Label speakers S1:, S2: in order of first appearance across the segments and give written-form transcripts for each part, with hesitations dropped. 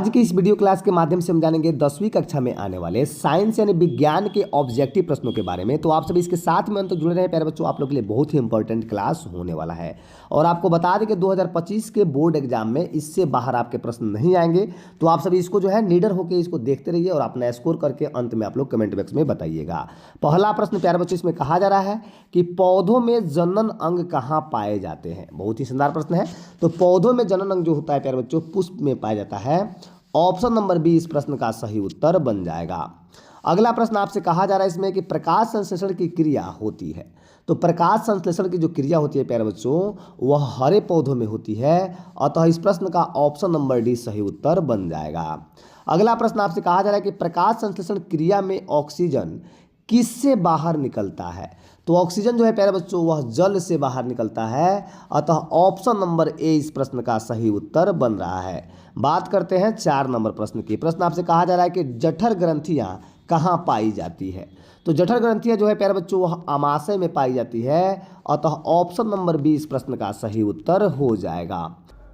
S1: आज की इस वीडियो क्लास के माध्यम से हम जानेंगे 10वीं कक्षा में आने वाले साइंस यानी विज्ञान के ऑब्जेक्टिव प्रश्नों के बारे में। तो आप सभी इसके साथ में अंत तक जुड़े रहे प्यारे बच्चों, आप लोग के लिए बहुत ही इंपॉर्टेंट क्लास होने वाला है। और आपको बता दें कि 2025 के बोर्ड एग्जाम में इससे बाहर आपके प्रश्न नहीं आएंगे। तो आप सभी इसको जो है नीडर होकर इसको देखते रहिए और अपना स्कोर करके अंत में आप लोग कमेंट बॉक्स में बताइएगा। पहला प्रश्न प्यारे बच्चों इसमें कहा जा रहा है कि पौधों में जनन अंग कहाँ पाए जाते हैं। बहुत ही शानदार प्रश्न है। तो पौधों में जनन अंग जो होता है प्यारे बच्चों पुष्प में पाया जाता है। ऑप्शन नंबर बी इस प्रश्न का सही उत्तर बन जाएगा। अगला प्रश्न आपसे कहा जा रहा है इसमें कि प्रकाश संश्लेषण की क्रिया होती है। तो प्रकाश संश्लेषण की जो क्रिया होती है प्यारे बच्चों वह हरे पौधों में होती है, अतः इस प्रश्न का ऑप्शन नंबर डी सही उत्तर बन जाएगा। अगला प्रश्न आपसे कहा जा रहा है कि प्रकाश संश्लेषण क्रिया में ऑक्सीजन किससे बाहर निकलता है। तो ऑक्सीजन जो है प्यारे बच्चों वह जल से बाहर निकलता है, अतः ऑप्शन नंबर ए इस प्रश्न का सही उत्तर बन रहा है। बात करते हैं 4 नंबर प्रश्न की। प्रश्न आपसे कहा जा रहा है कि जठर ग्रंथियां कहाँ पाई जाती है। तो जठर ग्रंथियां जो है प्यारे बच्चों वह आमाशय में पाई जाती है, अतः ऑप्शन नंबर बी इस प्रश्न का सही उत्तर हो जाएगा।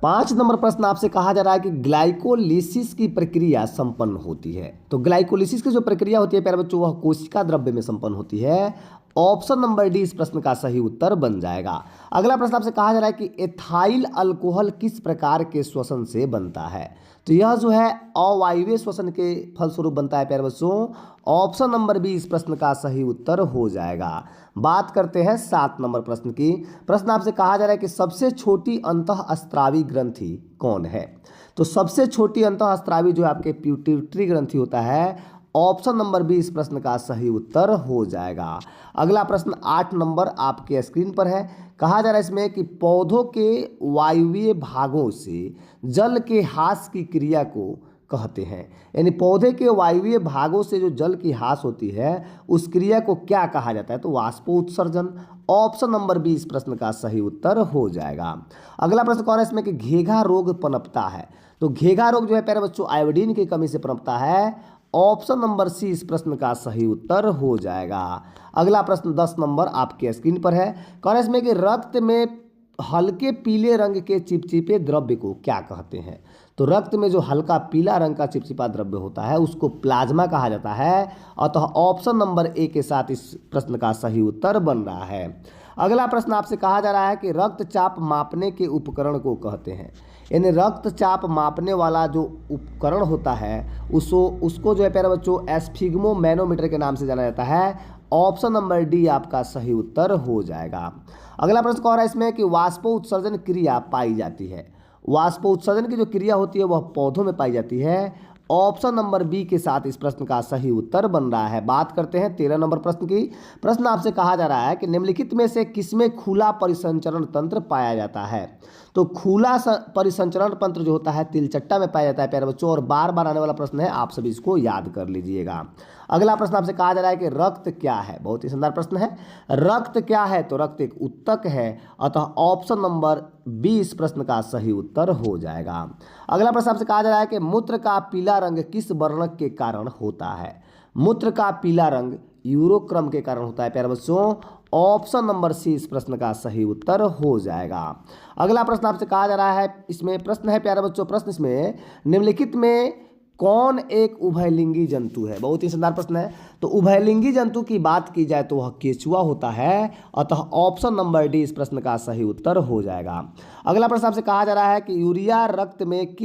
S1: 5 नंबर प्रश्न आपसे कहा जा रहा है कि ग्लाइकोलिसिस की प्रक्रिया संपन्न होती है। तो ग्लाइकोलिसिस की जो प्रक्रिया होती है प्यारे बच्चों वह कोशिका द्रव्य में संपन्न होती है, ऑप्शन नंबर डी इस प्रश्न का सही उत्तर बन जाएगा। अगला प्रश्न आपसे कहा जा रहा है कि एथाइल अल्कोहल किस प्रकार के श्वसन से बनता है। तो यह जो है अवायवीय श्वसन के फलस्वरूप बनता है प्यारे बच्चों, ऑप्शन नंबर बी इस प्रश्न का सही उत्तर हो जाएगा। बात करते हैं 7 नंबर प्रश्न की। प्रश्न आपसे कहा जा रहा है कि सबसे छोटी अंतःस्रावी ग्रंथि कौन है। तो सबसे छोटी अंतःस्रावी जो आपके पिट्यूटरी ग्रंथि होता है, ऑप्शन नंबर बी इस प्रश्न का सही उत्तर हो जाएगा। अगला प्रश्न 8 नंबर आपके स्क्रीन पर है। कहा जा रहा है इसमें कि पौधों के वायवीय भागों से जल के ह्रास की क्रिया को कहते हैं। यानी पौधे के वायवीय भागों से जो जल की ह्रास होती है उस क्रिया को क्या कहा जाता है। तो वाष्पोत्सर्जन, ऑप्शन नंबर बी इस प्रश्न का सही उत्तर हो जाएगा। अगला प्रश्न कौन है इसमें कि घेघा रोग पनपता है। तो घेघा रोग जो है प्यारे बच्चों आयोडीन की कमी से पनपता है, ऑप्शन नंबर सी इस प्रश्न का सही उत्तर हो जाएगा। अगला प्रश्न 10 नंबर आपके स्क्रीन पर है। कौन है इसमें कि रक्त में हल्के पीले रंग के चिपचिपे द्रव्य को क्या कहते हैं। तो रक्त में जो हल्का पीला रंग का चिपचिपा द्रव्य होता है उसको प्लाज्मा कहा जाता है, अतः ऑप्शन नंबर ए के साथ इस प्रश्न का सही उत्तर बन रहा है। अगला प्रश्न आपसे कहा जा रहा है कि रक्तचाप मापने के उपकरण को कहते हैं। यानी रक्तचाप मापने वाला जो उपकरण होता है उसको जो है प्यारे बच्चों एस्फिग्मो मैनोमीटर के नाम से जाना जाता है, ऑप्शन नंबर डी आपका सही उत्तर हो जाएगा। अगला प्रश्न कौन है इसमें कि वाष्पोत्सर्जन क्रिया पाई जाती है। वाष्पोत्सर्जन की जो क्रिया होती है वह पौधों में पाई जाती है, ऑप्शन नंबर बी के साथ इस प्रश्न का सही उत्तर बन रहा है। बात करते हैं 13 नंबर प्रश्न की। प्रश्न आपसे कहा जा रहा है कि निम्नलिखित में से किसमें खुला परिसंचरण तंत्र पाया जाता है। तो खुला परिसंचरण तंत्र जो होता है तिलचट्टा में पाया जाता है प्यारे बच्चों, और बार बार आने वाला प्रश्न है, आप सभी इसको याद कर लीजिएगा। अगला प्रश्न आपसे कहा जा रहा है कि रक्त क्या है। बहुत ही शानदार प्रश्न है। रक्त क्या है। तो रक्त एक ऊतक है, अतः ऑप्शन नंबर बी इस प्रश्न का सही उत्तर हो जाएगा। अगला प्रश्न आपसे कहा जा रहा है कि मूत्र का पीला रंग किस वर्णक के कारण होता है। मूत्र का पीला रंग यूरोक्रम के कारण होता है प्यारे बच्चों, ऑप्शन नंबर सी इस प्रश्न का सही उत्तर हो जाएगा। अगला प्रश्न आपसे कहा जा रहा है इसमें प्रश्न है प्यारे बच्चों, प्रश्न इसमें निम्नलिखित में कौन एक उभयलिंगी जंतु है। बहुत ही शानदार प्रश्न है। तो उभयलिंगी जंतु की बात की जाए तो वह केचुआ होता है, अतः ऑप्शन नंबर डी इस प्रश्न का सही उत्तर हो जाएगा। अगला प्रश्न आपसे कहा जा रहा है कि यूरिया रक्त में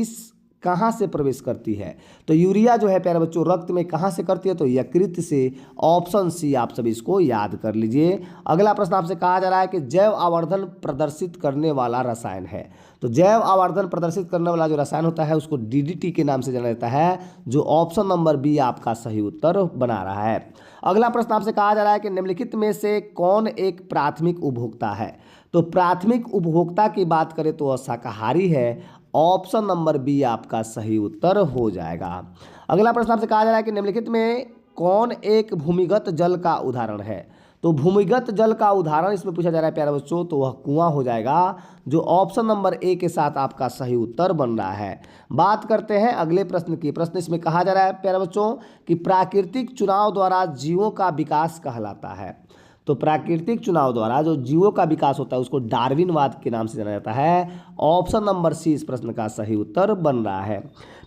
S1: कहाँ से प्रवेश करती है। तो यूरिया जो है प्यारे बच्चों रक्त में कहाँ से करती है। तो यकृत से, ऑप्शन सी आप सभी इसको याद कर लीजिए। अगला प्रश्न आपसे कहा जा रहा है कि जैव आवर्धन प्रदर्शित करने वाला रसायन है। तो जैव आवर्धन प्रदर्शित करने वाला जो रसायन होता है उसको डीडीटी के नाम से जाना जाता है, जो ऑप्शन नंबर बी आपका सही उत्तर बना रहा है। अगला प्रश्न आपसे कहा जा रहा है कि निम्नलिखित में से कौन एक प्राथमिक उपभोक्ता है। तो प्राथमिक उपभोक्ता की बात करें तो वह शाकाहारी है, ऑप्शन नंबर बी आपका सही उत्तर हो जाएगा। अगला प्रश्न आपसे कहा जा रहा है कि निम्नलिखित में कौन एक भूमिगत जल का उदाहरण है। तो भूमिगत जल का उदाहरण इसमें पूछा जा रहा है प्यारे बच्चों, तो वह कुआं हो जाएगा, जो ऑप्शन नंबर ए के साथ आपका सही उत्तर बन रहा है। बात करते हैं अगले प्रश्न की। प्रश्न इसमें कहा जा रहा है प्यारे बच्चों कि प्राकृतिक चुनाव द्वारा जीवों का विकास कहलाता है। तो प्राकृतिक चुनाव द्वारा जो जीवों का विकास होता है उसको डार्विनवाद के नाम से जाना जाता है। ऑप्शन नंबर सी इस प्रश्न का सही उत्तर बन रहा है।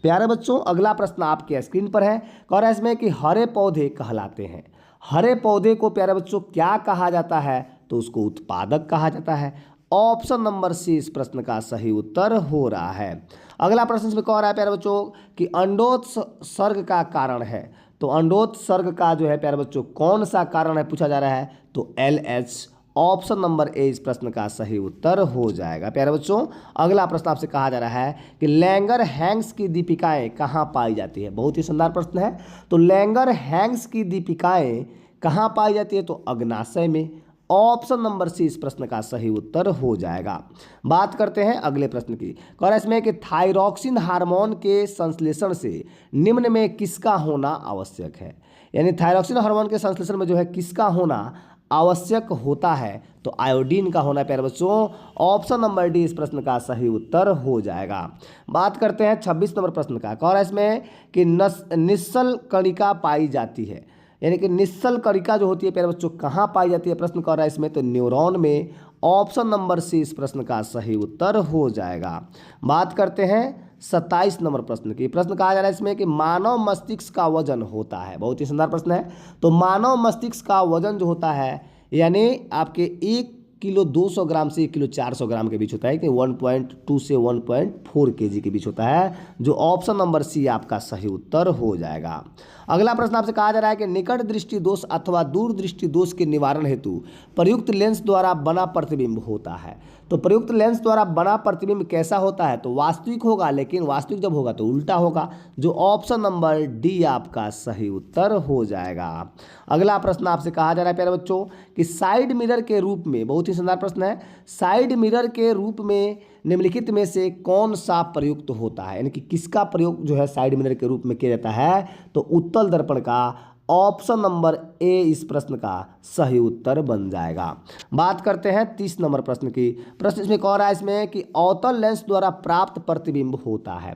S1: प्यारे बच्चों, अगला प्रश्न आपके स्क्रीन पर है। कह रहा है इसमें कि हरे पौधे कहलाते हैं। हरे पौधे को प्यारे बच्चों क्या कहा जाता है? तो उसको उत्पादक कहा जाता है। ऑप्शन नंबर सी इस प्रश्न का सही उत्तर हो रहा है। अगला प्रश्न इसमें कह रहा है प्यारे बच्चों कि अंडोत्सर्ग का कारण है। तो अंडोत्सर्ग का जो है प्यारे बच्चों कौन सा कारण है पूछा जा रहा है? तो LH। ऑप्शन नंबर ए इस प्रश्न का सही उत्तर हो जाएगा। प्यारे बच्चों, अगला प्रश्न आपसे कहा जा रहा है कि लैंगर-हैंक्स की दीपिकाएं कहाँ पाई जाती है। बहुत ही शानदार प्रश्न है। तो लैंगर-हैंक्स की दीपिकाएं कहाँ पाई जाती है? तो अग्नाशय में। ऑप्शन नंबर सी इस प्रश्न का सही उत्तर हो जाएगा। बात करते हैं अगले प्रश्न की। कह रहा है इसमें कि थायरॉक्सिन हार्मोन के संश्लेषण से निम्न में किसका होना आवश्यक है? यानी थायरॉक्सिन हार्मोन के संश्लेषण में जो है किसका होना आवश्यक होता है? तो आयोडीन का होना प्यारे बच्चों। ऑप्शन नंबर डी इस प्रश्न का सही उत्तर हो जाएगा। बात करते हैं 26 नंबर प्रश्न का। कह रहा है इसमें कि निश्चल कणिका पाई जाती है। यानी कि निश्चल कणिका जो होती है प्यारे बच्चों कहाँ पाई जाती है? प्रश्न कर रहा है इसमें तो न्यूरॉन में। ऑप्शन नंबर सी इस प्रश्न का सही उत्तर हो जाएगा। बात करते हैं 27 नंबर प्रश्न की। प्रश्न कहा जा रहा है इसमें कि मानव मस्तिष्क का वजन होता है। बहुत ही शानदार प्रश्न है। तो मानव मस्तिष्क का वजन जो होता है यानी आपके 1 किलो 200 ग्राम से 1 किलो 400 ग्राम के बीच होता है कि 1.2 से 1.4 केजी के बीच होता है, जो ऑप्शन नंबर सी आपका सही उत्तर हो जाएगा। अगला प्रश्न आपसे कहा जा रहा है कि निकट दृष्टि दोष अथवा दूर दृष्टि दोष के निवारण हेतु प्रयुक्त लेंस द्वारा बना प्रतिबिंब होता है। तो प्रयुक्त लेंस द्वारा बना प्रतिबिंब कैसा होता है? तो वास्तविक होगा, लेकिन वास्तविक जब होगा तो उल्टा होगा, जो ऑप्शन नंबर डी आपका सही उत्तर हो जाएगा। अगला प्रश्न आपसे कहा जा रहा है प्यारे बच्चों कि साइड मिरर के रूप में, बहुत ही शानदार प्रश्न है, साइड मिरर के रूप में निम्नलिखित में से कौन सा प्रयुक्त होता है? यानी कि किसका प्रयोग जो है साइड मिरर के रूप में किया जाता है? तो उत्तल दर्पण का। ऑप्शन नंबर ए इस प्रश्न का सही उत्तर बन जाएगा। बात करते हैं 30 नंबर प्रश्न की। प्रश्न इसमें कह रहा है इसमें कि अवतल लेंस द्वारा प्राप्त प्रतिबिंब होता है।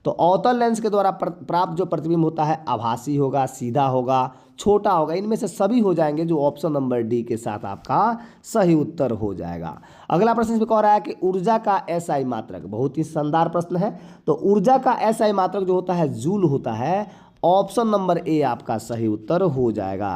S1: तो अवतल लेंस के द्वारा प्राप्त जो प्रतिबिंब होता है आभासी होगा, सीधा होगा, छोटा होगा, इनमें से सभी हो जाएंगे, जो ऑप्शन नंबर डी के साथ आपका सही उत्तर हो जाएगा। अगला प्रश्न इसमें कह रहा है कि ऊर्जा का SI मात्रक, बहुत ही शानदार प्रश्न है। तो ऊर्जा का SI मात्रक जो होता है जूल होता है। ऑप्शन नंबर ए आपका सही उत्तर हो जाएगा।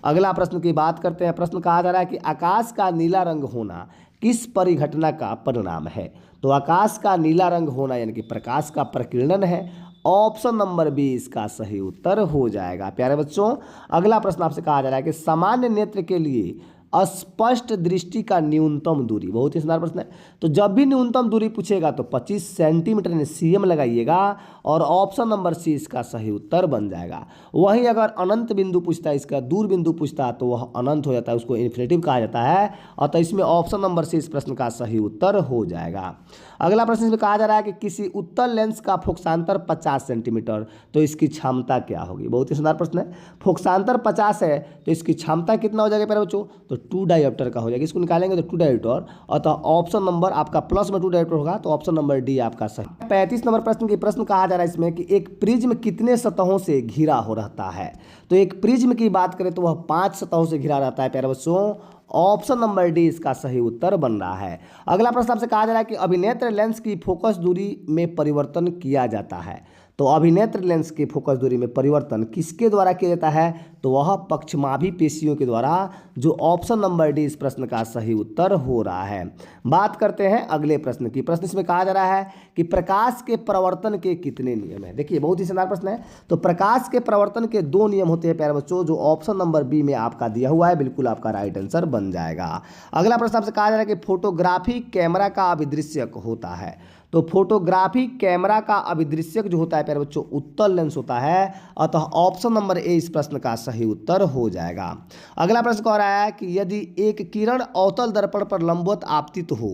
S1: अगला प्रश्न की बात करते हैं। प्रश्न कहा जा रहा है कि आकाश का नीला रंग होना किस परिघटना का परिणाम है? तो आकाश का नीला रंग होना यानी कि प्रकाश का प्रकीर्णन है। ऑप्शन नंबर बी इसका सही उत्तर हो जाएगा। प्यारे बच्चों, अगला प्रश्न आपसे कहा जा रहा है कि सामान्य नेत्र के लिए अस्पष्ट दृष्टि का न्यूनतम दूरी, बहुत ही शानदार प्रश्न है। तो जब भी न्यूनतम दूरी पूछेगा तो 25 सेंटीमीटर यानी CM लगाइएगा, और ऑप्शन नंबर सी इसका सही उत्तर बन जाएगा। वहीं अगर अनंत बिंदु पूछता है, इसका दूर बिंदु पूछता है, तो वह अनंत हो जाता है, उसको इन्फिनिटिव कहा जाता है। और तो इसमें ऑप्शन नंबर सी इस प्रश्न का सही उत्तर हो जाएगा। अगला प्रश्न इसमें कहा जा रहा है कि किसी उत्तल लेंस का फोकसांतर 50 सेंटीमीटर, तो इसकी क्षमता क्या होगी? बहुत ही शानदार प्रश्न है। फोकसांतर 50 है तो इसकी क्षमता कितना हो जाएगा प्यारे बच्चों? तो 2 डायोप्टर का हो जाएगा। इसको निकालेंगे तो 2 डायोप्टर, और तो ऑप्शन नंबर आपका प्लस में 2 डायोप्टर होगा, तो ऑप्शन नंबर डी आपका सही। 35 नंबर प्रश्न की प्रश्न कहा जा रहा है इसमें कि एक प्रिज्म कितने सतहों से घिरा हो रहता है? तो एक प्रिज्म की बात करें तो वह 5 सतहों से घिरा रहता है प्यारे बच्चों। ऑप्शन नंबर डी इसका सही उत्तर बन रहा है। अगला प्रश्न आपसे कहा जा रहा है कि अभिनेत्र लेंस की फोकस दूरी में परिवर्तन किया जाता है। तो अभिनेत्र लेंस के फोकस दूरी में परिवर्तन किसके द्वारा किया जाता है? तो वह पक्षमाभी पेशियों के द्वारा, जो ऑप्शन नंबर डी इस प्रश्न का सही उत्तर हो रहा है। बात करते हैं अगले प्रश्न की। प्रश्न इसमें कहा जा रहा है कि प्रकाश के प्रवर्तन के कितने नियम हैं? देखिए, बहुत ही शानदार प्रश्न है। तो प्रकाश के प्रवर्तन के 2 नियम होते हैं प्यारे बच्चों, जो ऑप्शन नंबर बी में आपका दिया हुआ है, बिल्कुल आपका राइट आंसर बन जाएगा। अगला प्रश्न आपसे कहा जा रहा है कि फोटोग्राफी कैमरा का अभिदृश्यक होता है। तो फोटोग्राफी कैमरा का अभिदृश्यक जो होता है प्यारे बच्चों उत्तल लेंस होता है, अतः ऑप्शन नंबर ए इस प्रश्न का सही उत्तर हो जाएगा। अगला प्रश्न कह रहा है कि यदि एक किरण अवतल दर्पण पर लंबवत आपतित हो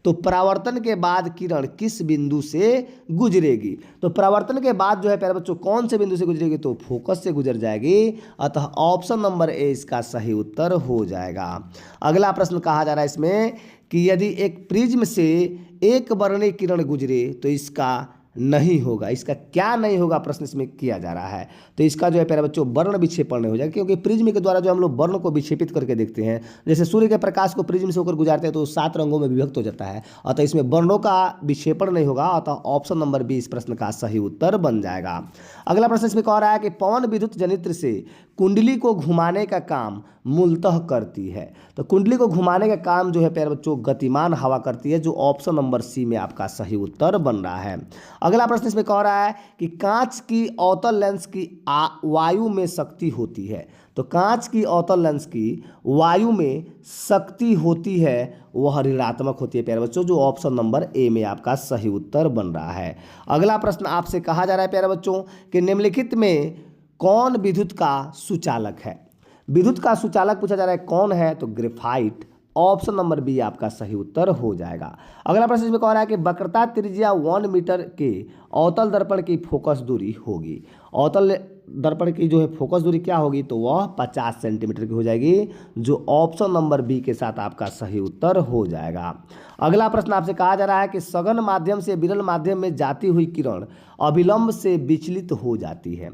S1: तो परावर्तन के बाद किरण किस बिंदु से गुजरेगी? तो परावर्तन के बाद जो है प्यारे बच्चों कौन से बिंदु से गुजरेगी? तो फोकस से गुजर जाएगी, अतः ऑप्शन नंबर ए इसका सही उत्तर हो जाएगा। अगला प्रश्न कहा जा रहा है इसमें कि यदि एक प्रिज्म से एक वर्णीय किरण गुजरे तो इसका नहीं होगा। इसका क्या नहीं होगा प्रश्न इसमें किया जा रहा है। तो इसका जो है प्यारे बच्चों वर्ण विक्षेपण नहीं हो जाएगा, क्योंकि प्रिज्म के द्वारा जो हम लोग वर्ण को विक्षेपित करके देखते हैं, जैसे सूर्य के प्रकाश को प्रिज्म से होकर गुजारते हैं तो 7 रंगों में विभक्त हो जाता है, अतः इसमें वर्णों का विक्षेपण नहीं होगा, अतः ऑप्शन नंबर बी इस प्रश्न का सही उत्तर बन जाएगा। अगला प्रश्न इसमें कह रहा है कि पवन विद्युत जनित्र से कुंडली को घुमाने का काम मूलतः करती है। तो कुंडली को घुमाने का काम जो है प्यारे बच्चों गतिमान हवा करती है, जो ऑप्शन नंबर सी में आपका सही उत्तर बन रहा है। अगला प्रश्न इसमें कह रहा है कि कांच की अवतल लेंस की वायु में शक्ति होती है। तो कांच की अवतल लेंस की वायु में शक्ति होती है, वह ऋणात्मक होती है प्यारे बच्चों, जो ऑप्शन नंबर ए में आपका सही उत्तर बन रहा है। अगला प्रश्न आपसे कहा जा रहा है प्यारे बच्चों कि निम्नलिखित में कौन विद्युत का सुचालक है। विद्युत का सुचालक पूछा जा रहा है, कौन है? तो ग्रेफाइट, ऑप्शन नंबर बी आपका सही उत्तर हो जाएगा। अगला प्रश्न इसमें कह रहा है कि वक्रता त्रिज्या 1 मीटर के अवतल दर्पण की फोकस दूरी होगी। अवतल दर्पण की जो है फोकस दूरी क्या होगी? तो वह 50 सेंटीमीटर की हो जाएगी, जो ऑप्शन नंबर बी के साथ आपका सही उत्तर हो जाएगा। अगला प्रश्न आपसे कहा जा रहा है कि सघन माध्यम से विरल माध्यम में जाती हुई किरण अविलंब से विचलित हो जाती है,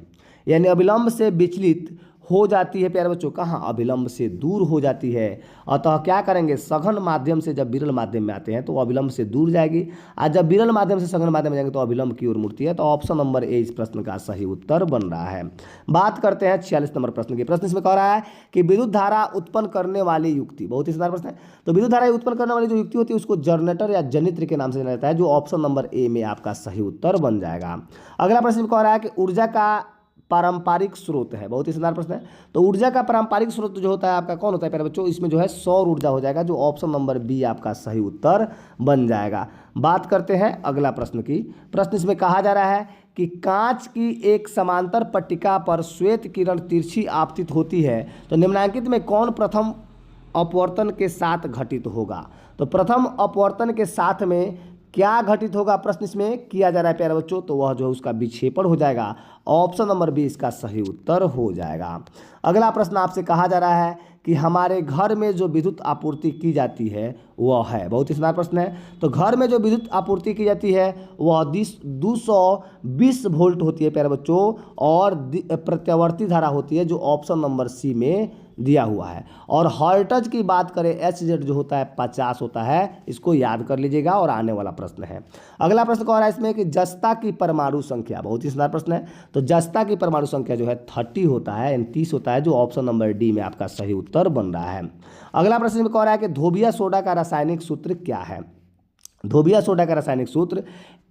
S1: यानी अविलंब से विचलित हो जाती है प्यारे बच्चों, कहाँ? अविलंब से दूर हो जाती है। अतः क्या करेंगे, सघन माध्यम से जब विरल माध्यम में आते हैं तो अविलंब से दूर जाएगी, और जब विरल माध्यम से सघन माध्यम में जाएंगे तो अविलंब की ओर मुड़ती है। तो ऑप्शन नंबर ए इस प्रश्न का सही उत्तर बन रहा है। बात करते हैं 46 नंबर प्रश्न की। प्रश्न इसमें कह रहा है कि विद्युत धारा उत्पन्न करने वाली युक्ति, बहुत ही शानदार प्रश्न है। तो विद्युत धारा उत्पन्न करने वाली जो युक्ति होती है उसको जनरेटर या जनित्र के नाम से जाना जाता है, जो ऑप्शन नंबर ए में आपका सही उत्तर बन जाएगा। अगला प्रश्न कह रहा है कि ऊर्जा का पारंपरिक स्रोत है, बहुत ही शानदार प्रश्न है। तो ऊर्जा का पारंपरिक स्रोत जो होता है आपका कौन होता है प्यारे बच्चों? इसमें जो है सौर ऊर्जा हो जाएगा, जो ऑप्शन नंबर बी आपका सही उत्तर बन जाएगा। बात करते हैं अगला प्रश्न की। प्रश्न इसमें कहा जा रहा है कि कांच की एक समांतर पट्टिका पर श्वेत किरण तिरछी आपतित होती है, तो निम्नलिखित में कौन प्रथम अपवर्तन के साथ घटित होगा? तो प्रथम अपवर्तन के साथ में क्या घटित होगा प्रश्न इसमें किया जा रहा है प्यारे बच्चों? तो वह जो है उसका विक्षेपण हो जाएगा, ऑप्शन नंबर बी इसका सही उत्तर हो जाएगा। अगला प्रश्न आपसे कहा जा रहा है कि हमारे घर में जो विद्युत आपूर्ति की जाती है वह है, बहुत ही शानदार प्रश्न है। तो घर में जो विद्युत आपूर्ति की जाती है वह 220 वोल्ट होती है प्यारे बच्चों, और प्रत्यावर्ती धारा होती है, जो ऑप्शन नंबर सी में दिया हुआ है। और हर्ट्ज की बात करें, एच जेड जो होता है 50 होता है, इसको याद कर लीजिएगा और आने वाला प्रश्न है। अगला प्रश्न कह रहा है इसमें कि जस्ता की परमाणु संख्या, बहुत ही शानदार प्रश्न है। तो जस्ता की परमाणु संख्या जो है 30 होता है, यानी 30 होता है, जो ऑप्शन नंबर डी में आपका सही उत्तर बन रहा है। अगला प्रश्न में कह रहा है कि धोबिया सोडा का रासायनिक सूत्र क्या है? धोबिया सोडा का रासायनिक सूत्र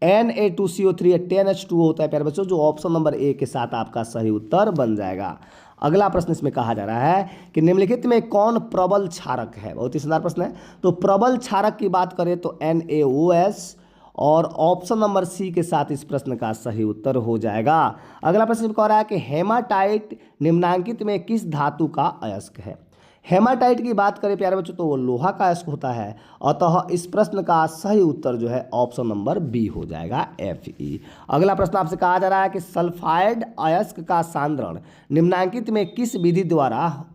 S1: Na2CO3 10H2O होता है प्यारे बच्चों, जो ऑप्शन नंबर ए के साथ आपका सही उत्तर बन जाएगा। अगला प्रश्न इसमें कहा जा रहा है कि निम्नलिखित में कौन प्रबल क्षारक है? बहुत ही शानदार प्रश्न है। तो प्रबल क्षारक की बात करें तो NaOS, और ऑप्शन नंबर सी के साथ इस प्रश्न का सही उत्तर हो जाएगा। अगला प्रश्न कह रहा है कि हेमाटाइट निम्नांकित में किस धातु का अयस्क है? हेमाटाइट की बात करें प्यारे बच्चों तो वो लोहा का अयस्क होता है, अतः इस प्रश्न का सही उत्तर जो है ऑप्शन नंबर बी हो जाएगा, Fe। अगला प्रश्न आपसे कहा जा रहा है कि सल्फाइड अयस्क का सांद्रण निम्नांकित में किस विधि द्वारा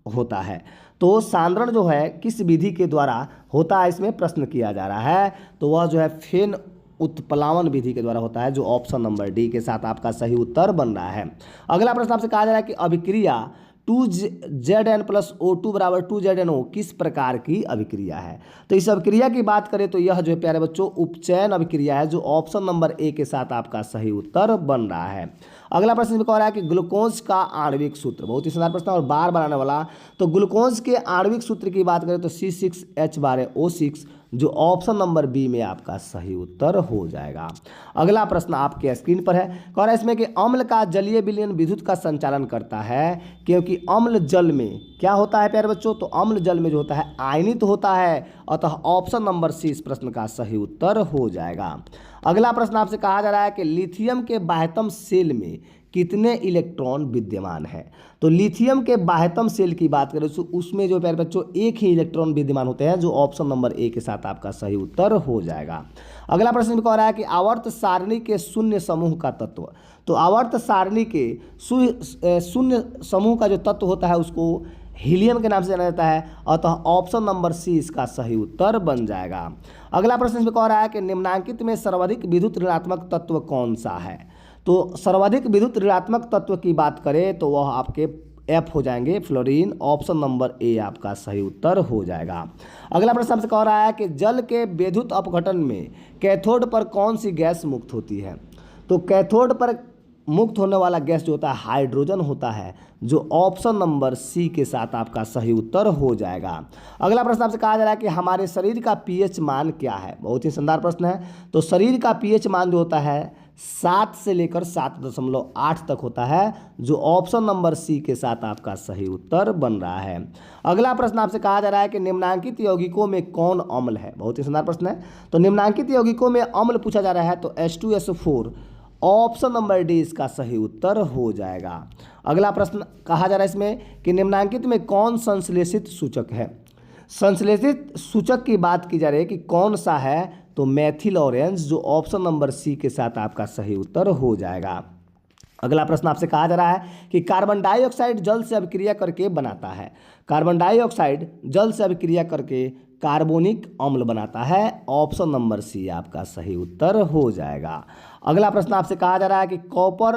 S1: होता है? तो सांद्रण जो है किस विधि के द्वारा होता है, इसमें प्रश्न किया जा रहा है। तो वह जो है फेन उत्प्लावन विधि के द्वारा होता है, जो ऑप्शन नंबर डी के साथ आपका सही उत्तर बन रहा है। अगला प्रश्न आपसे कहा जा रहा है कि अभिक्रिया 2Zn+O2 = 2ZnO किस प्रकार की अभिक्रिया है? तो इस अभिक्रिया की बात करें तो यह जो है प्यारे बच्चों उपचयन अभिक्रिया है, जो ऑप्शन नंबर ए के साथ आपका सही उत्तर बन रहा है। अगला प्रश्न में कह रहा है कि ग्लूकोज का आणविक सूत्र, बहुत ही शानदार प्रश्न और बार बार आने वाला। तो ग्लूकोज के आणविक सूत्र की बात करें तो C6H12O6, जो ऑप्शन नंबर बी में आपका सही उत्तर हो जाएगा। अगला प्रश्न आपके स्क्रीन पर है, कह रहा है इसमें कि अम्ल का जलीय विलयन विद्युत का संचालन करता है, क्योंकि अम्ल जल में क्या होता है प्यारे बच्चों? तो अम्ल जल में जो होता है आयनित होता है, अतः ऑप्शन नंबर सी इस प्रश्न का सही उत्तर हो जाएगा। अगला प्रश्न आपसे कहा जा रहा है कि लिथियम के बाह्यतम सेल में कितने इलेक्ट्रॉन विद्यमान है? तो लिथियम के बाह्यतम सेल की बात करें तो उसमें जो प्यारे बच्चों एक ही इलेक्ट्रॉन विद्यमान होते हैं, जो ऑप्शन नंबर ए के साथ आपका सही उत्तर हो जाएगा। अगला प्रश्न कह रहा है कि आवर्त सारणी के शून्य समूह का तत्व। तो आवर्त सारणी के शून्य समूह का जो तत्व होता है उसको हीलियम के नाम से जाना जाता है। अतः ऑप्शन नंबर सी इसका सही उत्तर बन जाएगा। अगला प्रश्न इसमें कह रहा है कि निम्नांकित में सर्वाधिक विद्युत ऋणात्मक तत्व कौन सा है। तो सर्वाधिक विद्युत ऋणात्मक तत्व की बात करें तो वह आपके एफ हो जाएंगे, फ्लोरीन। ऑप्शन नंबर ए आपका सही उत्तर हो जाएगा। अगला प्रश्न आपसे कह रहा है कि जल के विद्युत अपघटन में कैथोड पर कौन सी गैस मुक्त होती है। तो कैथोड पर मुक्त होने वाला गैस जो होता है हाइड्रोजन होता है, जो ऑप्शन नंबर सी के साथ आपका सही उत्तर हो जाएगा। अगला प्रश्न आपसे कहा जा रहा है कि हमारे शरीर का पीएच मान क्या है। बहुत ही शानदार प्रश्न है। तो शरीर का पीएच मान जो होता है 7 से लेकर 7.8 तक होता है, जो ऑप्शन नंबर सी के साथ आपका सही उत्तर बन रहा है। अगला प्रश्न आपसे कहा जा रहा है कि निम्नांकित यौगिकों में कौन अम्ल है। बहुत ही शानदार प्रश्न है। तो निम्नांकित यौगिकों में अम्ल पूछा जा रहा है तो H2SO4 ऑप्शन नंबर डी इसका सही उत्तर हो जाएगा। अगला प्रश्न कहा जा रहा है इसमें कि निम्नांकित में कौन संश्लेषित सूचक है। संश्लेषित सूचक की बात की जा रही है कि कौन सा है, तो मेथिल ऑरेंज, जो ऑप्शन नंबर सी के साथ आपका सही उत्तर हो जाएगा। अगला प्रश्न आपसे कहा जा रहा है कि कार्बन डाइऑक्साइड जल से अभिक्रिया करके बनाता है। कार्बन डाइऑक्साइड जल से अभिक्रिया करके कार्बोनिक अम्ल बनाता है। ऑप्शन नंबर सी आपका सही उत्तर हो जाएगा। अगला प्रश्न आपसे कहा जा रहा है कि कॉपर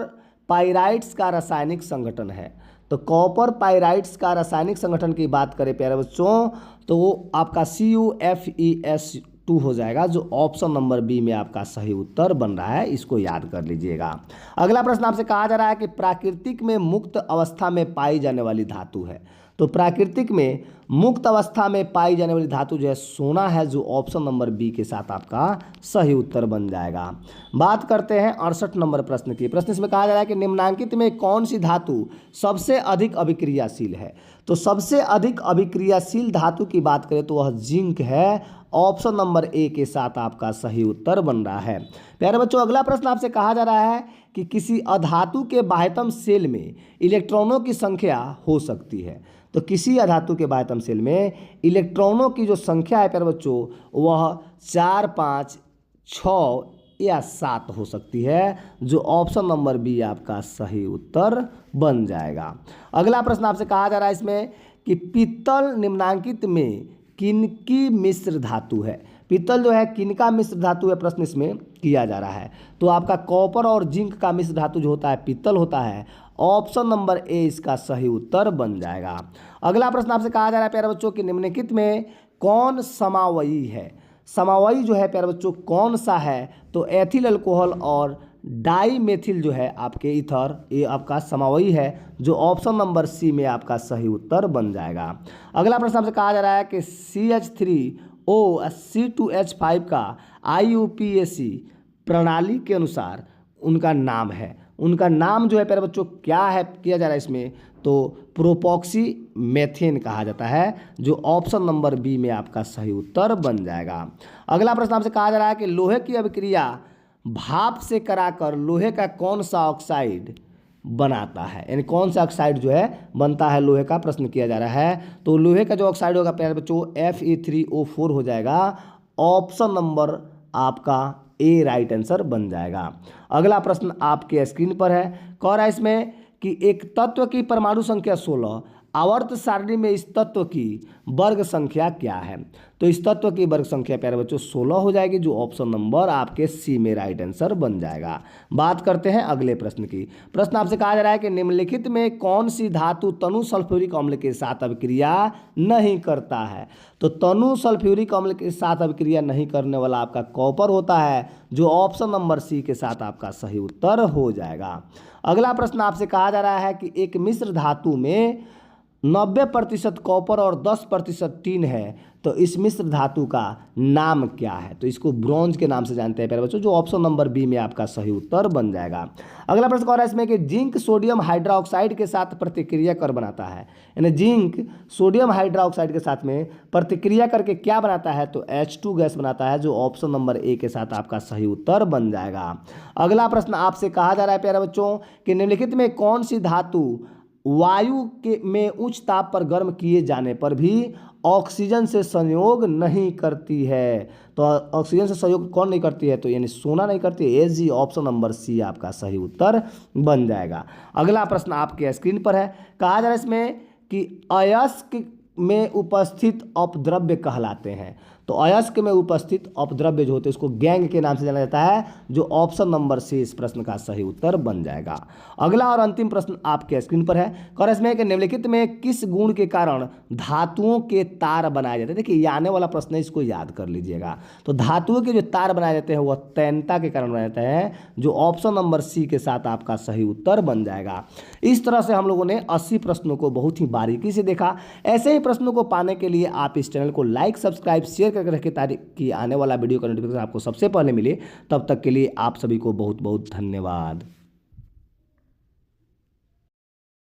S1: पाइराइट्स का रासायनिक संगठन है। तो कॉपर पाइराइट्स का रासायनिक संगठन की बात करें प्यारे बच्चों तो वो आपका CuFeS2 हो जाएगा, जो ऑप्शन नंबर बी में आपका सही उत्तर बन रहा है। इसको याद कर लीजिएगा। अगला प्रश्न आपसे कहा जा रहा है कि प्राकृतिक में मुक्त अवस्था में पाई जाने वाली धातु है। तो प्राकृतिक में मुक्त अवस्था में पाई जाने वाली धातु जो है सोना है, जो ऑप्शन नंबर बी के साथ आपका सही उत्तर बन जाएगा। बात करते हैं 68 नंबर प्रश्न की। प्रश्न इसमें कहा जा रहा है कि निम्नांकित में कौन सी धातु सबसे अधिक अभिक्रियाशील है। तो सबसे अधिक अभिक्रियाशील धातु की बात करें तो वह जिंक है। ऑप्शन नंबर ए के साथ आपका सही उत्तर बन रहा है। प्यारे बच्चों, अगला प्रश्न आपसे कहा जा रहा है कि किसी अधातु के बाह्यतम सेल में इलेक्ट्रॉनों की संख्या हो सकती है। तो किसी अधातु के बाह्यतम सेल में इलेक्ट्रॉनों की जो संख्या है प्यारे बच्चों वह 4, 5, 6 या 7 हो सकती है, जो ऑप्शन नंबर बी आपका सही उत्तर बन जाएगा। अगला प्रश्न आपसे कहा जा रहा है इसमें कि पीतल निम्नांकित में किनकी मिश्र धातु है। पीतल जो है किनका मिश्र धातु है, प्रश्न इसमें किया जा रहा है। तो आपका कॉपर और जिंक का मिश्र धातु जो होता है पीतल होता है। ऑप्शन नंबर ए इसका सही उत्तर बन जाएगा। अगला प्रश्न आपसे कहा जा रहा है प्यारे बच्चों कि निम्नलिखित में कौन समावयी है। समावयी जो है प्यारे बच्चों कौन सा है, तो एथिल अल्कोहल और डाई मेथिल जो है आपके ईथर, ये आपका समावयी है, जो ऑप्शन नंबर सी में आपका सही उत्तर बन जाएगा। अगला प्रश्न आपसे कहा जा रहा है कि CH3O C2H5 का IUPAC प्रणाली के अनुसार उनका नाम है। उनका नाम जो है प्यारे बच्चों क्या है किया जा रहा है इसमें, तो प्रोपॉक्सी मेथेन कहा जाता है, जो ऑप्शन नंबर बी में आपका सही उत्तर बन जाएगा। अगला प्रश्न आपसे कहा जा रहा है कि लोहे की अभिक्रिया भाप से कराकर लोहे का कौन सा ऑक्साइड बनाता है, यानी कौन सा ऑक्साइड जो है बनता है लोहे का, प्रश्न किया जा रहा है। तो लोहे का जो ऑक्साइड होगा प्यारे बच्चों Fe3O4 हो जाएगा। ऑप्शन नंबर आपका ए राइट आंसर बन जाएगा। अगला प्रश्न आपके स्क्रीन पर है, कह रहा है इसमें कि एक तत्व की परमाणु संख्या 16, आवर्त सारणी में इस तत्व की वर्ग संख्या क्या है। तो इस तत्व की वर्ग संख्या प्यारे बच्चों 16 हो जाएगी, जो ऑप्शन नंबर आपके सी में राइट आंसर बन जाएगा। बात करते हैं अगले प्रश्न की। प्रश्न आपसे कहा जा रहा है कि निम्नलिखित में कौन सी धातु तनु सल्फ्यूरिक अम्ल के साथ अभिक्रिया नहीं करता है। तो तनु सल्फ्यूरिक अम्ल के साथ अभिक्रिया नहीं करने वाला आपका कॉपर होता है, जो ऑप्शन नंबर सी के साथ आपका सही उत्तर हो जाएगा। अगला प्रश्न आपसे कहा जा रहा है कि एक मिश्र धातु में 90% कॉपर और 10% टीन है, तो इस मिश्र धातु का नाम क्या है। तो इसको ब्रॉन्ज के नाम से जानते हैं प्यारे बच्चों, जो ऑप्शन नंबर बी में आपका सही उत्तर बन जाएगा। अगला प्रश्न कह रहा है इसमें कि जिंक सोडियम हाइड्रोक्साइड के साथ प्रतिक्रिया कर बनाता है, यानी जिंक सोडियम हाइड्रोक्साइड के साथ में प्रतिक्रिया करके क्या बनाता है, तो H2 गैस बनाता है, जो ऑप्शन नंबर ए के साथ आपका सही उत्तर बन जाएगा। अगला प्रश्न आपसे कहा जा रहा है प्यारे बच्चों कि निम्नलिखित में कौन सी धातु वायु के में उच्च ताप पर गर्म किए जाने पर भी ऑक्सीजन से संयोग नहीं करती है। तो ऑक्सीजन से संयोग कौन नहीं करती है, तो यानी सोना नहीं करती है। एजी ऑप्शन नंबर सी आपका सही उत्तर बन जाएगा। अगला प्रश्न आपके स्क्रीन पर है, कहा जा रहा है इसमें कि अयस्क में उपस्थित अपद्रव्य कहलाते हैं। तो अयस्क में उपस्थित अपद्रव्य जो होते हैं उसको गैंग के नाम से जाना जाता है, जो ऑप्शन नंबर सी इस प्रश्न का सही उत्तर बन जाएगा। अगला और अंतिम प्रश्न आपके स्क्रीन पर है। इसमें कि निम्नलिखित में किस गुण के कारण धातुओं के तार बनाए जाते हैं। देखिए ये आने वाला प्रश्न है, इसको याद कर लीजिएगा। तो धातुओं के जो तार बनाए जाते हैं वह तन्यता के कारण बनाए जाते हैं, जो ऑप्शन नंबर सी के साथ आपका सही उत्तर बन जाएगा। इस तरह से हम लोगों ने 80 प्रश्नों को बहुत ही बारीकी से देखा। ऐसे ही प्रश्नों को पाने के लिए आप इस चैनल को लाइक, सब्सक्राइब, शेयर करके रखें ताकि आने वाला वीडियो का नोटिफिकेशन आपको सबसे पहले मिले। तब तक के लिए आप सभी को बहुत बहुत धन्यवाद।